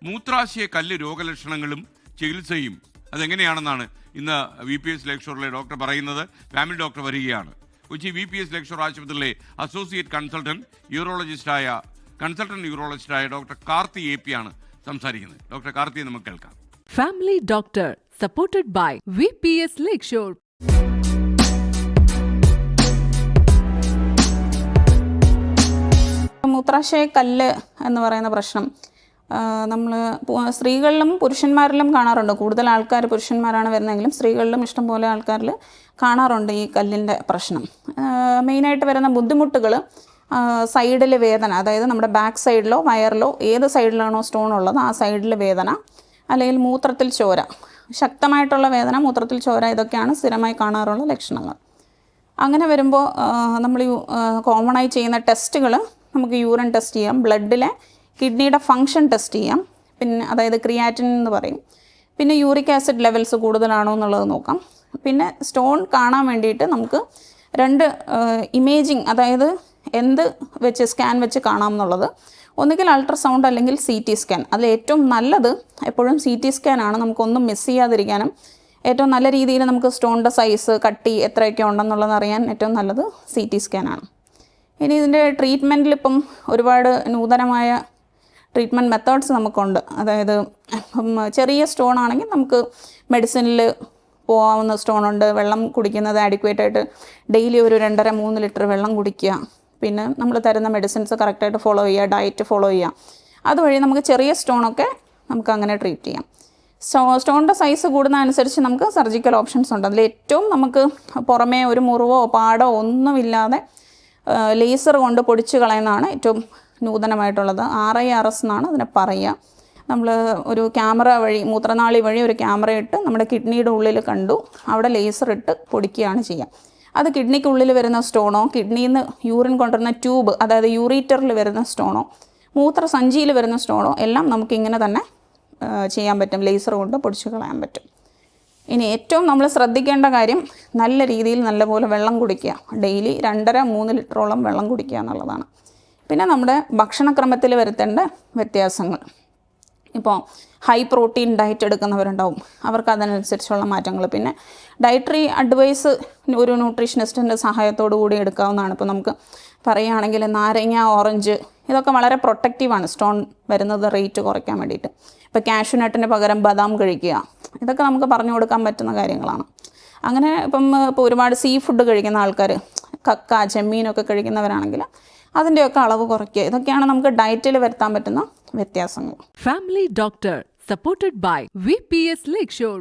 മൂത്രാശയ കല്ല് രോഗലക്ഷണങ്ങളും ചികിത്സയും അതെങ്ങനെയാണെന്നാണ് ഇന്ന് VPS ലേക്ക് ഷോറിലെ ഡോക്ടർ പറയുന്നത്. ഫാമിലി ഡോക്ടർ വരികയാണ്. കൊച്ചി VPS ലേക്ക് ഷോർ ആശുപത്രിയിലെ അസോസിയേറ്റ് കൺസൾട്ടന്റ് യൂറോളജിസ്റ്റായ ഡോക്ടർ കാർത്തി AP ആണ് സംസാരിക്കുന്നത്. ഡോക്ടർ കാർത്തിയെ നമുക്ക് കേൾക്കാം. Family doctor supported by VPS Lakeshore. മൂത്രാശയ കല്ല് എന്ന് പറയുന്ന പ്രശ്നം നമ്മൾ സ്ത്രീകളിലും പുരുഷന്മാരിലും കാണാറുണ്ട്. കൂടുതൽ ആൾക്കാർ പുരുഷന്മാരാണ് വരുന്നതെങ്കിലും സ്ത്രീകളിലും ഇഷ്ടംപോലെ ആൾക്കാരിൽ കാണാറുണ്ട് ഈ കല്ലിൻ്റെ പ്രശ്നം. മെയിനായിട്ട് വരുന്ന ബുദ്ധിമുട്ടുകൾ സൈഡിൽ വേദന, അതായത് നമ്മുടെ ബാക്ക് സൈഡിലോ വയറിലോ ഏത് സൈഡിലാണോ സ്റ്റോൺ ഉള്ളത് ആ സൈഡിൽ വേദന, അല്ലെങ്കിൽ മൂത്രത്തിൽ ചോര, ശക്തമായിട്ടുള്ള വേദന, മൂത്രത്തിൽ ചോര, ഇതൊക്കെയാണ് സ്ഥിരമായി കാണാറുള്ള ലക്ഷണങ്ങൾ. അങ്ങനെ വരുമ്പോൾ നമ്മൾ കോമണായി ചെയ്യുന്ന ടെസ്റ്റുകൾ നമുക്ക് യൂറിൻ ടെസ്റ്റ് ചെയ്യാം, ബ്ലഡിലെ കിഡ്നിയുടെ ഫങ്ഷൻ ടെസ്റ്റ് ചെയ്യാം, പിന്നെ അതായത് ക്രിയാറ്റിൻ എന്ന് പറയും, പിന്നെ യൂറിക് ആസിഡ് ലെവൽസ് കൂടുതലാണോ എന്നുള്ളത് നോക്കാം. പിന്നെ സ്റ്റോൺ കാണാൻ വേണ്ടിയിട്ട് നമുക്ക് രണ്ട് ഇമേജിങ്, അതായത് എന്ത് വെച്ച് സ്കാൻ വെച്ച് കാണാം എന്നുള്ളത്, ഒന്നുകിൽ അൾട്രാസൗണ്ട് അല്ലെങ്കിൽ CT സ്കാൻ. അതിൽ ഏറ്റവും നല്ലത് എപ്പോഴും CT സ്കാനാണ്. നമുക്കൊന്നും മിസ് ചെയ്യാതിരിക്കാനും ഏറ്റവും നല്ല രീതിയിൽ നമുക്ക് സ്റ്റോണിൻ്റെ സൈസ്, കട്ടി എത്രയൊക്കെ ഉണ്ടെന്നുള്ളത് അറിയാൻ ഏറ്റവും നല്ലത് CT സ്കാനാണ്. ഇനി ഇതിൻ്റെ ട്രീറ്റ്മെൻറ്റിൽ ഇപ്പം ഒരുപാട് നൂതനമായ ട്രീറ്റ്മെൻറ്റ് മെത്തേഡ്സ് നമുക്കുണ്ട്. അതായത് ചെറിയ സ്റ്റോൺ ആണെങ്കിൽ നമുക്ക് മെഡിസിനിൽ പോകാവുന്ന സ്റ്റോണുണ്ട്. വെള്ളം കുടിക്കുന്നത് ആഡിക്വേറ്റായിട്ട് ഡെയിലി ഒരു 2.5-3 ലിറ്റർ വെള്ളം കുടിക്കുക, പിന്നെ നമ്മൾ തരുന്ന മെഡിസിൻസ് കറക്റ്റായിട്ട് ഫോളോ ചെയ്യുക, ഡയറ്റ് ഫോളോ ചെയ്യുക. അതുവഴി നമുക്ക് ചെറിയ സ്റ്റോണൊക്കെ നമുക്ക് അങ്ങനെ ട്രീറ്റ് ചെയ്യാം. സ്റ്റോണിൻ്റെ സൈസ് കൂടുന്നതനുസരിച്ച് നമുക്ക് സർജിക്കൽ ഓപ്ഷൻസ് ഉണ്ട്. അതിൽ ഏറ്റവും നമുക്ക് പുറമേ ഒരു മുറിവോ പാടോ ഒന്നുമില്ലാതെ ലേസർ കൊണ്ട് പൊടിച്ച് കളയുന്നതാണ് ഏറ്റവും നൂതനമായിട്ടുള്ളത്. RIRS എന്നാണ് അതിനെ പറയുക. നമ്മൾ ഒരു ക്യാമറ വഴി, മൂത്രനാളി വഴി ഒരു ക്യാമറ ഇട്ട് നമ്മുടെ കിഡ്നിയുടെ ഉള്ളിൽ കണ്ടു, അവിടെ ലേസർ ഇട്ട് പൊടിക്കുകയാണ് ചെയ്യുക. അത് കിഡ്നിക്കുള്ളിൽ വരുന്ന സ്റ്റോണോ, കിഡ്നിയിൽ നിന്ന് യൂറിൻ കൊണ്ടുവരുന്ന ട്യൂബ്, അതായത് യൂറീറ്ററിൽ വരുന്ന സ്റ്റോണോ, മൂത്രസഞ്ചിയിൽ വരുന്ന സ്റ്റോണോ എല്ലാം നമുക്കിങ്ങനെ തന്നെ ചെയ്യാൻ പറ്റും, ലേസർ കൊണ്ട് പൊടിച്ച് കളയാൻ പറ്റും. ഇനി ഏറ്റവും നമ്മൾ ശ്രദ്ധിക്കേണ്ട കാര്യം നല്ല രീതിയിൽ നല്ലപോലെ വെള്ളം കുടിക്കുക. ഡെയിലി 2.5-3 ലിറ്ററോളം വെള്ളം കുടിക്കുക എന്നുള്ളതാണ്. പിന്നെ നമ്മുടെ ഭക്ഷണക്രമത്തിൽ വരുത്തേണ്ട വ്യത്യാസങ്ങൾ, ഇപ്പോൾ ഹൈ പ്രോട്ടീൻ ഡയറ്റ് എടുക്കുന്നവരുണ്ടാവും, അവർക്ക് അതിനനുസരിച്ചുള്ള മാറ്റങ്ങൾ. പിന്നെ ഡയറ്ററി അഡ്വൈസ് ഒരു ന്യൂട്രീഷനിസ്റ്റിൻ്റെ സഹായത്തോടു കൂടി എടുക്കാവുന്നതാണ്. ഇപ്പോൾ നമുക്ക് പറയുകയാണെങ്കിൽ നാരങ്ങ, ഓറഞ്ച്, ഇതൊക്കെ വളരെ പ്രൊട്ടക്റ്റീവാണ് സ്റ്റോൺ വരുന്നത് റേറ്റ് കുറയ്ക്കാൻ വേണ്ടിയിട്ട്. ഇപ്പോൾ കാഷ്യൂനട്ടിന് പകരം ബദാം കഴിക്കുക, ഇതൊക്കെ നമുക്ക് പറഞ്ഞു കൊടുക്കാൻ പറ്റുന്ന കാര്യങ്ങളാണ്. അങ്ങനെ ഇപ്പോൾ ഒരുപാട് സീ ഫുഡ് കഴിക്കുന്ന ആൾക്കാർ, കക്ക, ചെമ്മീനൊക്കെ കഴിക്കുന്നവരാണെങ്കിൽ അതിൻ്റെയൊക്കെ അളവ് കുറയ്ക്കുക. ഇതൊക്കെയാണ് നമുക്ക് ഡയറ്റിൽ വരുത്താൻ പറ്റുന്ന വ്യത്യാസങ്ങൾ. Family doctor supported by VPS lake shore.